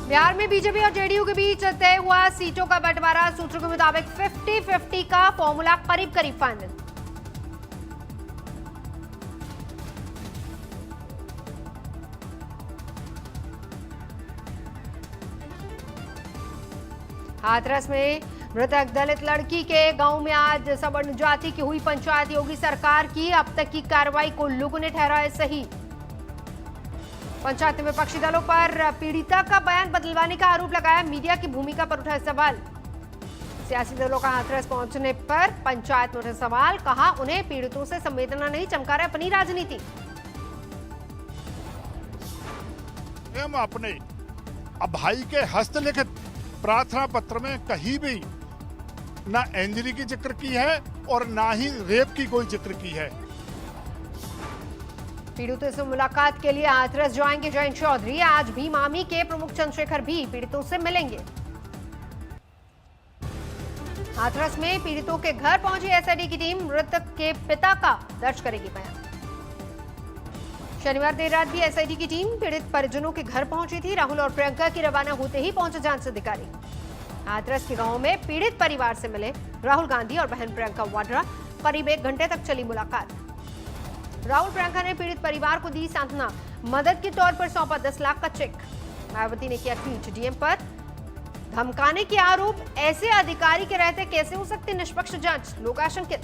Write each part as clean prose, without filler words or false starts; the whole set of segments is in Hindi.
बिहार में बीजेपी और जेडीयू के बीच तय हुआ सीटों का बंटवारा। सूत्रों के मुताबिक 50-50 का फॉर्मूला करीब करीब फाइनल। हाथरस में मृतक दलित लड़की के गांव में आज सवर्ण जाति की हुई पंचायत। योगी सरकार की अब तक की कार्रवाई को लोगों ने ठहराया सही। पंचायत में विपक्षी दलों पर पीड़िता का बयान बदलवाने का आरोप लगाया। मीडिया की भूमिका पर उठा सवाल। सियासी दलों का हाथरस पहुंचने पर पंचायत में उठे सवाल। कहा उन्हें पीड़ितों से संवेदना नहीं, चमका रहे अपनी राजनीति। हम अपने अब भाई के हस्तलिखित प्रार्थना पत्र में कहीं भी ना इंजरी की जिक्र की है और ना ही रेप की कोई जिक्र की है। पीड़ितों से मुलाकात के लिए हाथरस जाएंगे जयंत चौधरी। आज भी मामी के प्रमुख चंद्रशेखर भी पीड़ितों से मिलेंगे। हाथरस में पीड़ितों के घर पहुंची एसआईटी की टीम। मृतक के पिता का दर्ज करेगी बयान। शनिवार देर रात भी एसआईटी की टीम पीड़ित परिजनों के घर पहुंची थी। राहुल और प्रियंका की रवाना होते ही पहुंचे जांच अधिकारी। हाथरस के गांव में पीड़ित परिवार से मिले राहुल गांधी और बहन प्रियंका वाड्रा। करीब 1 घंटे तक चली मुलाकात। राहुल प्रियंका ने पीड़ित परिवार को दी सांत्वना। मदद के तौर पर सौंपा 10 लाख का चेक। मायावती ने किया ट्वीट। डीएम पर धमकाने के आरोप। ऐसे अधिकारी के रहते कैसे हो सकते निष्पक्ष जांच, लोग आशंकित।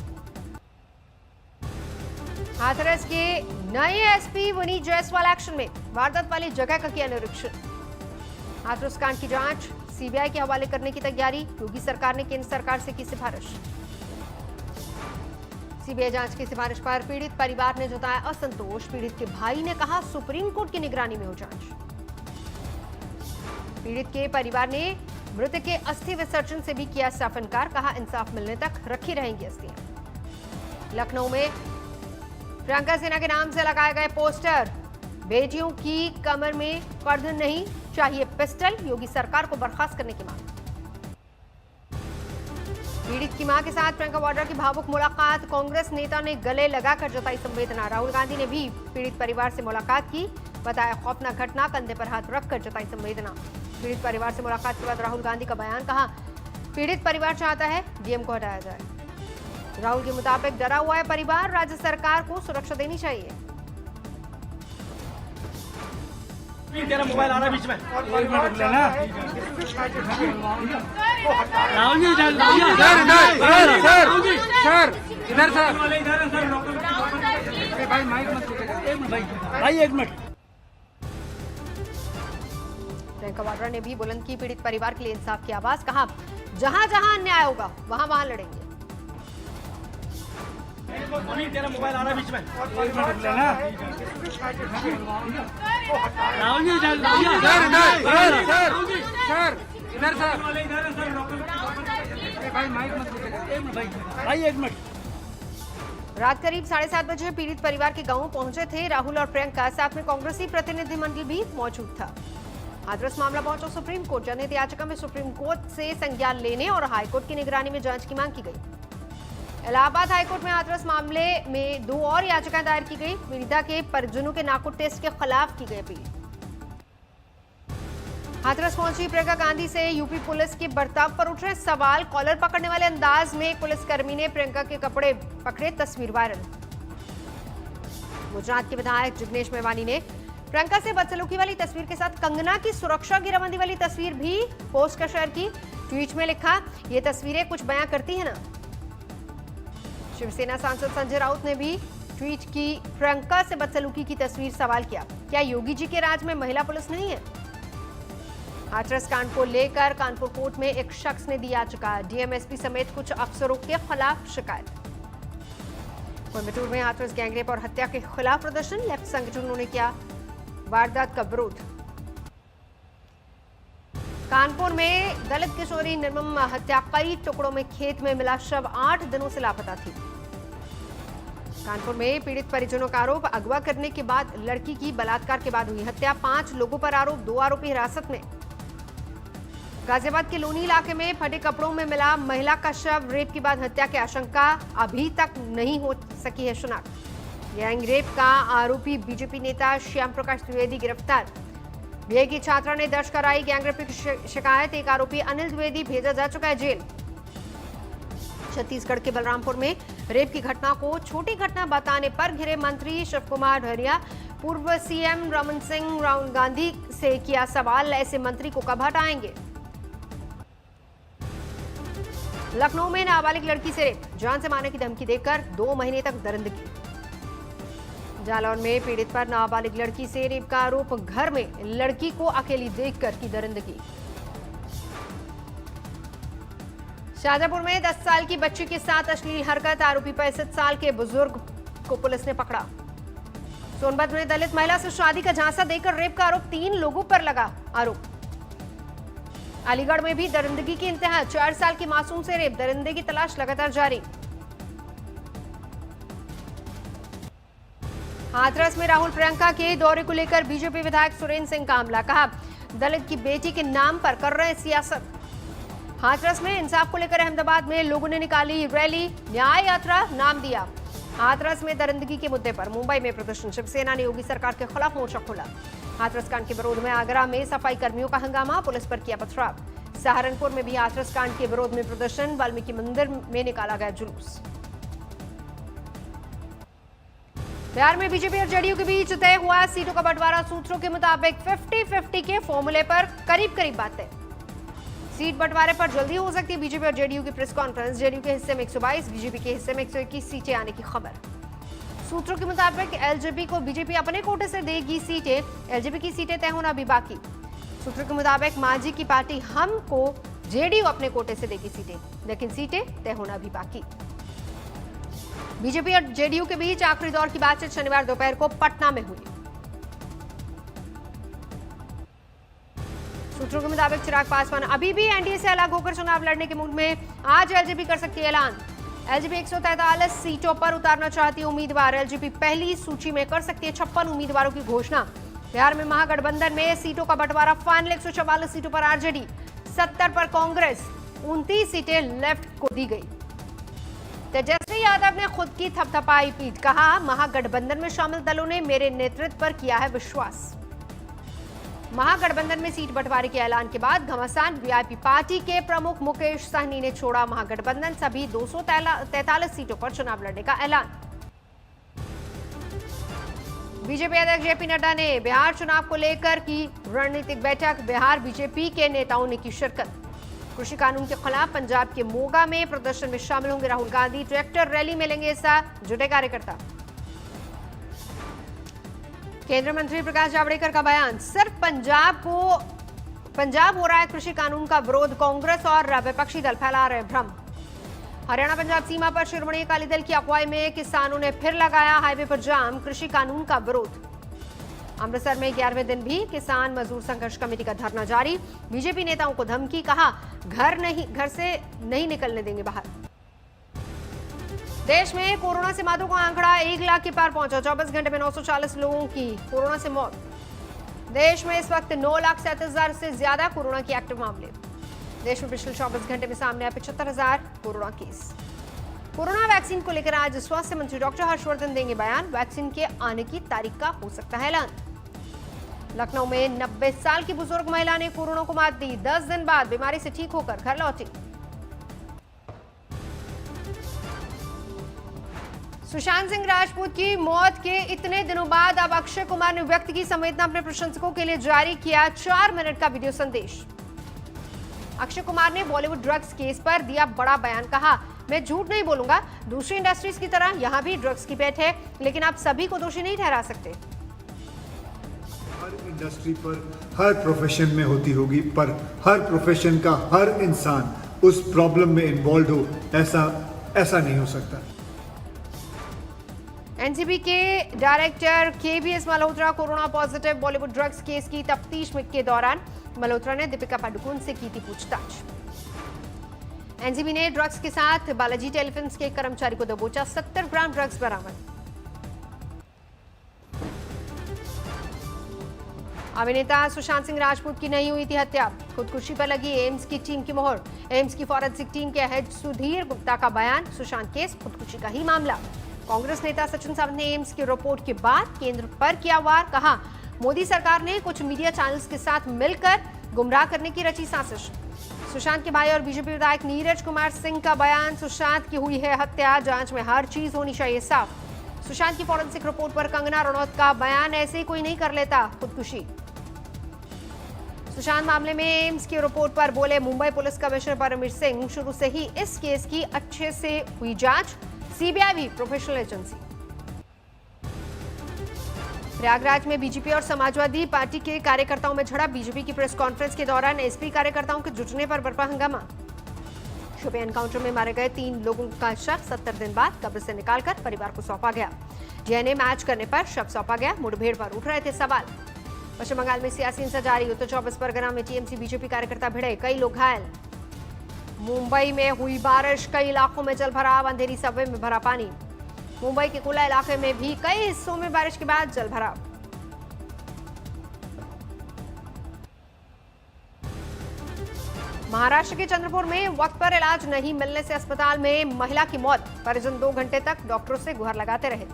हाथरस के नए एसपी विनीत जायसवाल एक्शन में। वारदात वाली जगह का किया निरीक्षण। हाथरस कांड की जांच सीबीआई के हवाले करने की तैयारी। योगी सरकार ने केंद्र सरकार से की सिफारिश। सीबीआई जांच की सिफारिश पर पीड़ित परिवार ने जताया असंतोष। पीड़ित के भाई ने कहा सुप्रीम कोर्ट की निगरानी में हो जांच। पीड़ित के परिवार ने मृतक के अस्थि विसर्जन से भी किया साफ इनकार। कहा इंसाफ मिलने तक रखी रहेंगी अस्थियां। लखनऊ में प्रियंका सिन्हा के नाम से लगाए गए पोस्टर। बेटियों की कमर में कर्दन नहीं, चाहिए पिस्टल। योगी सरकार को बर्खास्त करने की मांग। पीड़ित की मां के साथ प्रियंका वाड्रा की भावुक मुलाकात। कांग्रेस नेता ने गले लगाकर जताई संवेदना। राहुल गांधी ने भी पीड़ित परिवार से मुलाकात की। बताया खौफनाक घटना, कंधे पर हाथ रखकर जताई संवेदना। पीड़ित परिवार से मुलाकात के बाद राहुल गांधी का बयान। कहा पीड़ित परिवार चाहता है डीएम को हटाया जाए। राहुल के मुताबिक डरा हुआ है परिवार, राज्य सरकार को सुरक्षा देनी चाहिए। तेरा मोबाइल आ रहा है बीच में। राहुल जी सर इधर सर भाई माइक मत भाई 1 मिनट। प्रियंका वाड्रा ने भी बुलंद की पीड़ित परिवार के लिए इंसाफ की आवाज। कहा जहां जहां अन्याय होगा वहां वहां लड़ेंगे। तेरा मोबाइल आ रहा है बीच में। राहुल जी सर इधर सर भाई माइक मत भाई 1 मिनट। रात करीब 7:30 बजे पीड़ित परिवार के गांव पहुंचे थे राहुल और प्रियंका। साथ में कांग्रेसी प्रतिनिधिमंडल भी मौजूद था। हाथरस मामला पहुंचा सुप्रीम कोर्ट। जनहित याचिका में सुप्रीम कोर्ट से संज्ञान लेने और हाईकोर्ट की निगरानी में जांच की मांग की गई। इलाहाबाद हाईकोर्ट में हाथरस मामले में 2 और याचिकाएं दायर की गई। पीड़िता के परिजनों के नाको टेस्ट के खिलाफ की गई अपील। हाथरस पहुंची प्रियंका गांधी से यूपी पुलिस के बर्ताव पर उठ रहे सवाल। कॉलर पकड़ने वाले अंदाज में पुलिसकर्मी ने प्रियंका के कपड़े पकड़े, तस्वीर वायरल। गुजरात के विधायक जिग्नेश मेवानी ने प्रियंका से बदसलूकी वाली तस्वीर के साथ कंगना की सुरक्षा घेराबंदी वाली तस्वीर भी पोस्ट कर शेयर की। ट्वीट में लिखा ये तस्वीरें कुछ बयां करती है ना। शिवसेना सांसद संजय राउत ने भी ट्वीट की प्रियंका से बदसलूकी की तस्वीर। सवाल किया क्या योगी जी के राज में महिला पुलिस नहीं है। हाथरस कांड को लेकर कानपुर कोर्ट में एक शख्स ने दी याचिका। डीएमएसपी समेत कुछ अफसरों के खिलाफ शिकायत। कोयम्बटूर में हाथरस गैंगरेप और हत्या के खिलाफ प्रदर्शन। लेफ्ट संगठनों ने किया वारदात का विरोध। कानपुर में दलित किशोरी निर्मम हत्या। कई टुकड़ों में खेत में मिला शव। 8 दिनों से लापता थी। कानपुर में पीड़ित परिजनों का आरोप अगवा करने के बाद लड़की की बलात्कार के बाद हुई हत्या। 5 लोगों पर आरोप, 2 आरोपी हिरासत में। गाजियाबाद के लोनी इलाके में फटे कपड़ों में मिला महिला का शव। रेप के बाद हत्या की आशंका अभी तक नहीं हो सकी है शिनाख्त। गैंग रेप का आरोपी बीजेपी नेता श्याम प्रकाश द्विवेदी गिरफ्तार। बीए की छात्रा ने दर्ज कराई गैंगरेप की शिकायत। एक आरोपी अनिल द्विवेदी भेजा जा चुका है जेल। छत्तीसगढ़ के बलरामपुर में रेप की घटना को छोटी घटना बताने पर घिरे मंत्री शिव कुमार डहरिया। पूर्व सीएम रमन सिंह राहुल गांधी से किया सवाल, ऐसे मंत्री को कब हटाएंगे। लखनऊ में नाबालिग लड़की से रेप, जान से मारने की धमकी देकर 2 महीने तक दरिंदगी। जालौर में पीड़ित पर नाबालिग लड़की से रेप का आरोप, घर में लड़की को अकेली देखकर की दरिंदगी। शाजापुर में 10 साल की बच्ची के साथ अश्लील हरकत, आरोपी 65 साल के बुजुर्ग को पुलिस ने पकड़ा। सोनभद्र में दलित महिला से शादी का झांसा देकर रेप का आरोप, 3 लोगों पर लगा आरोप। अलीगढ़ में भी दरिंदगी की इंतहा, 4 साल की मासूम से रेप, दरिंदे की तलाश लगातार जारी। हाथरस में राहुल प्रियंका के दौरे को लेकर बीजेपी विधायक सुरेंद्र सिंह का हमला, कहा दलित की बेटी के नाम पर कर रहे सियासत। हाथरस में इंसाफ को लेकर अहमदाबाद में लोगों ने निकाली रैली, न्याय यात्रा नाम दिया। हाथरस में दरिंदगी के मुद्दे पर मुंबई में प्रदर्शन, शिवसेना ने योगी सरकार के खिलाफ मोर्चा खोला। हाथरस कांड के विरोध में आगरा में सफाई कर्मियों का हंगामा, पुलिस पर किया पथराव। सहारनपुर में भी हाथरस कांड के विरोध में प्रदर्शन, वाल्मीकि मंदिर में निकाला गया जुलूस। बिहार में बीजेपी और जेडीयू के बीच तय हुआ सीटों का बंटवारा, सूत्रों के मुताबिक 50-50 के फॉर्मूले पर करीब करीब बातें। सीट बंटवारे पर जल्दी हो सकती है बीजेपी और जेडीयू की प्रेस कॉन्फ्रेंस। जेडीयू के हिस्से में 122, बीजेपी के हिस्से में 121 सीटें आने की खबर। सूत्रों के मुताबिक एलजेपी को बीजेपी अपने कोटे से देगी सीटें, एलजेपी की सीटें तय होना भी बाकी। सूत्रों के मुताबिक मांझी की पार्टी हम को जेडीयू अपने कोटे से देगी सीटें, लेकिन सीटें तय होना भी बाकी। बीजेपी और जेडीयू के बीच आखिरी दौर की बातचीत शनिवार दोपहर को पटना में हुई। सूत्रों के मुताबिक चिराग पासवान अभी भी एनडीए से अलग होकर चुनाव लड़ने के मूड में, आज एलजेपी कर सकती है ऐलान। एलजेपी 143 सीटों पर उतारना चाहती है उम्मीदवार। एलजेपी पहली सूची में कर सकती है 56 उम्मीदवारों की घोषणा। बिहार में महागठबंधन में सीटों का बंटवारा फाइनल, 144 सीटों पर आरजेडी, 70 पर कांग्रेस, 29 सीटें लेफ्ट को दी गई। तेजस्वी यादव ने खुद की थपथपाई पीठ, कहा महागठबंधन में शामिल दलों ने मेरे नेतृत्व पर किया है विश्वास। महागठबंधन में सीट बंटवारे के ऐलान के बाद घमासान, वीआईपी पार्टी के प्रमुख मुकेश सहनी ने छोड़ा महागठबंधन, सभी 243 सीटों पर चुनाव लड़ने का ऐलान। बीजेपी अध्यक्ष जेपी नड्डा ने बिहार चुनाव को लेकर की रणनीतिक बैठक, बिहार बीजेपी के नेताओं ने की शिरकत। कृषि कानून के खिलाफ पंजाब के मोगा में प्रदर्शन में शामिल होंगे राहुल गांधी, ट्रैक्टर रैली में लेंगे हिस्सा जुटे कार्यकर्ता। केंद्रीय मंत्री प्रकाश जावड़ेकर का बयान, सिर्फ पंजाब हो रहा है कृषि कानून का विरोध, कांग्रेस और विपक्षी दल फैला रहे भ्रम। हरियाणा पंजाब सीमा पर शिरोमणि अकाली दल की अगुवाई में किसानों ने फिर लगाया हाईवे पर जाम, कृषि कानून का विरोध। अमृतसर में 11वें दिन भी किसान मजदूर संघर्ष कमेटी का धरना जारी, बीजेपी नेताओं को धमकी, कहा घर से नहीं निकलने देंगे बाहर। देश में कोरोना से मौतों का आंकड़ा 1 लाख के पार पहुंचा, 24 घंटे में 940 लोगों की कोरोना से मौत। देश में इस वक्त 9,37,000 से ज्यादा कोरोना के एक्टिव मामले। देश में पिछले 24 घंटे में सामने आए 75,000 कोरोना केस। कोरोना वैक्सीन को लेकर आज स्वास्थ्य मंत्री डॉक्टर हर्षवर्धन देंगे बयान, वैक्सीन के आने की तारीख का हो सकता है ऐलान। लखनऊ में 90 साल की बुजुर्ग महिला ने कोरोना को मात दी, 10 दिन बाद बीमारी से ठीक होकर घर लौटी। सुशांत सिंह राजपूत की मौत के इतने दिनों बाद अब अक्षय कुमार ने व्यक्त की संवेदना, अपने प्रशंसकों के लिए जारी किया 4 मिनट का वीडियो संदेश। अक्षय कुमार ने बॉलीवुड ड्रग्स केस पर दिया बड़ा बयान, कहा मैं झूठ नहीं बोलूंगा, दूसरी इंडस्ट्रीज की तरह यहां भी ड्रग्स की पेट है, लेकिन आप सभी को दोषी नहीं ठहरा सकते। हर इंडस्ट्री पर, हर प्रोफेशन में होती होगी, पर हर प्रोफेशन का हर इंसान उस प्रॉब्लम में इन्वॉल्व हो, ऐसा नहीं हो सकता। एनसीबी के director KVS Malhotra corona positive, Bollywood drugs case की तफ्तीश के दौरान मल्होत्रा ने दीपिका पादुकोण से की थी पूछताछ। एनसीबी ने ड्रग्स के साथ बालाजी टेलीफिल्म्स के एक कर्मचारी को दबोचा, 70 ग्राम ड्रग्स बरामद। अभिनेता सुशांत सिंह राजपूत की नहीं हुई थी हत्या, खुदकुशी पर लगी एम्स की टीम की मोहर। एम्स की फॉरेंसिक टीम के हेड सुधीर गुप्ता का बयान, सुशांत केस खुदकुशी का ही मामला। कांग्रेस नेता सचिन सावंत ने एम्स की रिपोर्ट के बाद केंद्र पर किया वार, कहा मोदी सरकार ने कुछ मीडिया चैनल्स के साथ मिलकर गुमराह करने की रची साजिश। सुशांत के भाई और बीजेपी विधायक नीरज कुमार सिंह का बयान, सुशांत की हुई है हत्या, जांच में हर चीज होनी चाहिए साफ। सुशांत की फॉरेंसिक रिपोर्ट पर कंगना रनौत का बयान, ऐसे ही कोई नहीं कर लेता खुदकुशी। सुशांत मामले में एम्स की रिपोर्ट पर बोले मुंबई पुलिस कमिश्नर परमवीर सिंह, शुरू से ही इस केस की अच्छे से हुई जांच, सीबीआई भी प्रोफेशनल एजेंसी। प्रयागराज में बीजेपी और समाजवादी पार्टी के कार्यकर्ताओं में झड़प, बीजेपी की प्रेस कॉन्फ्रेंस के दौरान एसपी कार्यकर्ताओं के जुटने पर बरपा हंगामा। शोपियां एनकाउंटर में मारे गए 3 लोगों का शव 70 दिन बाद कब्र से निकालकर परिवार को सौंपा गया। डीएनए मैच करने पर शव सौंपा गया। मुठभेड़ पर उठ रहे थे सवाल। पश्चिम बंगाल में सियासी हिंसा जारी, उत्तर 24 परगना में टीएमसी बीजेपी कार्यकर्ता भिड़े, कई लोग घायल। मुंबई में हुई बारिश, कई इलाकों में जलभराव, अंधेरी सबवे में भरा पानी। मुंबई के कुला इलाके में भी कई हिस्सों में बारिश के बाद जलभराव। महाराष्ट्र के चंद्रपुर में वक्त पर इलाज नहीं मिलने से अस्पताल में महिला की मौत, परिजन 2 घंटे तक डॉक्टरों से गुहार लगाते रहे।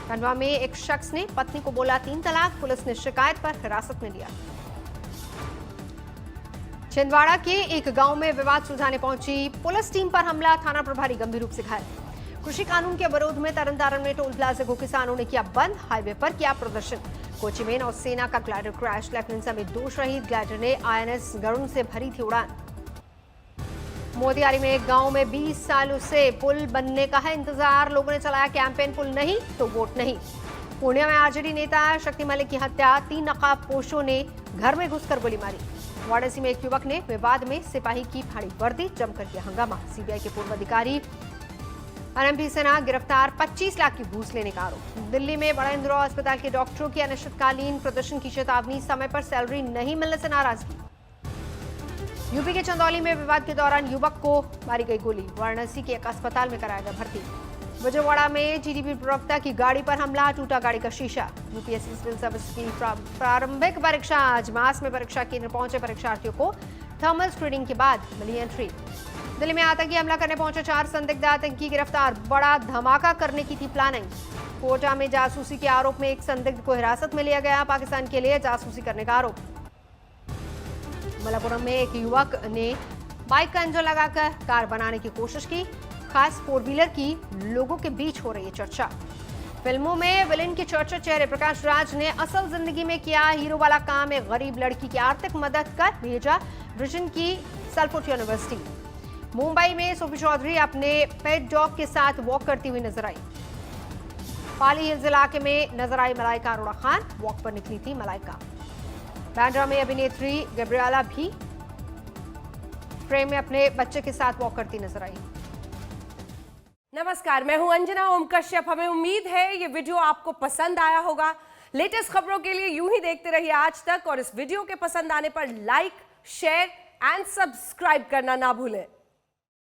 खंडवा में एक शख्स ने पत्नी को बोला 3 तलाक, पुलिस ने शिकायत पर हिरासत में लिया। छिंदवाड़ा के एक गांव में विवाद सुलझाने पहुंची पुलिस टीम पर हमला, थाना प्रभारी गंभीर रूप से घायल। कृषि कानून के विरोध में तरनतारण में टोल प्लाजा को किसानों ने किया बंद, हाईवे पर किया प्रदर्शन। कोची में नौसेना का ग्लाइडर क्रैश, लेफ्टिनेंट समेत 2 शहीद। ग्लाइडर ने आईएनएस गरुण से भरी थी उड़ान। मोतिहारी में एक गांव में 20 सालों से पुल बनने का है इंतजार, लोगों ने चलाया कैंपेन, पुल नहीं तो वोट नहीं। पूर्णिया में आरजेडी नेता शक्ति मलिक की हत्या, 3 नकाबपोशों ने घर में घुसकर गोली मारी। वाराणसी में एक युवक ने विवाद में सिपाही की फाड़ी वर्दी, जमकर किया हंगामा। सीबीआई के पूर्व अधिकारी आरएमपी सेना गिरफ्तार, 25 लाख की घूस लेने का आरोप। दिल्ली में बड़ा इंदिरा अस्पताल के डॉक्टरों की अनिश्चितकालीन प्रदर्शन की चेतावनी, समय पर सैलरी नहीं मिलने से नाराजगी। यूपी के चंदौली में विवाद के दौरान युवक को मारी गई गोली, वाराणसी के एक अस्पताल में कराया गया भर्ती। विजयवाड़ा में जीडीपी प्रवक्ता की गाड़ी पर हमला, टूटा गाड़ी का शीशा। यूपीएससी सिविल सर्विस की प्रारंभिक परीक्षा आज, मास में परीक्षा केंद्र पहुंचे परीक्षार्थियों को थर्मल स्क्रीनिंग के बाद मिली एंट्री। दिल्ली में आतंकी हमला करने पहुंचे 4 संदिग्ध आतंकी गिरफ्तार, बड़ा धमाका करने की थी प्लानिंग। कोटा में जासूसी के आरोप में एक संदिग्ध को हिरासत में लिया गया, पाकिस्तान के लिए जासूसी करने का आरोप। मलापुरम में एक युवक ने बाइक का इंजन लगाकर कार बनाने की कोशिश की, खास 4 व्हीलर की लोगों के बीच हो रही है चर्चा। फिल्मों में विलेन के चर्चा चेहरे प्रकाश राज ने असल जिंदगी में किया हीरो वाला काम, एक गरीब लड़की की आर्थिक मदद कर भेजा ब्रिटेन की सल्फोर्ड यूनिवर्सिटी। मुंबई में सोफी चौधरी अपने पेट डॉग के साथ वॉक करती हुई नजर आई। पाली हिल्स इलाके में नजर आई मलाइका अरोड़ा खान, वॉक पर निकली थी मलाइका। बांद्रा में अभिनेत्री गैब्रिएला भी फ्रेम में अपने बच्चे के साथ वॉक करती नजर आई। नमस्कार, मैं हूं अंजना ओम कश्यप। हमें उम्मीद है ये वीडियो आपको पसंद आया होगा। लेटेस्ट खबरों के लिए यूं ही देखते रहिए आज तक, और इस वीडियो के पसंद आने पर लाइक, शेयर एंड सब्सक्राइब करना ना भूलें।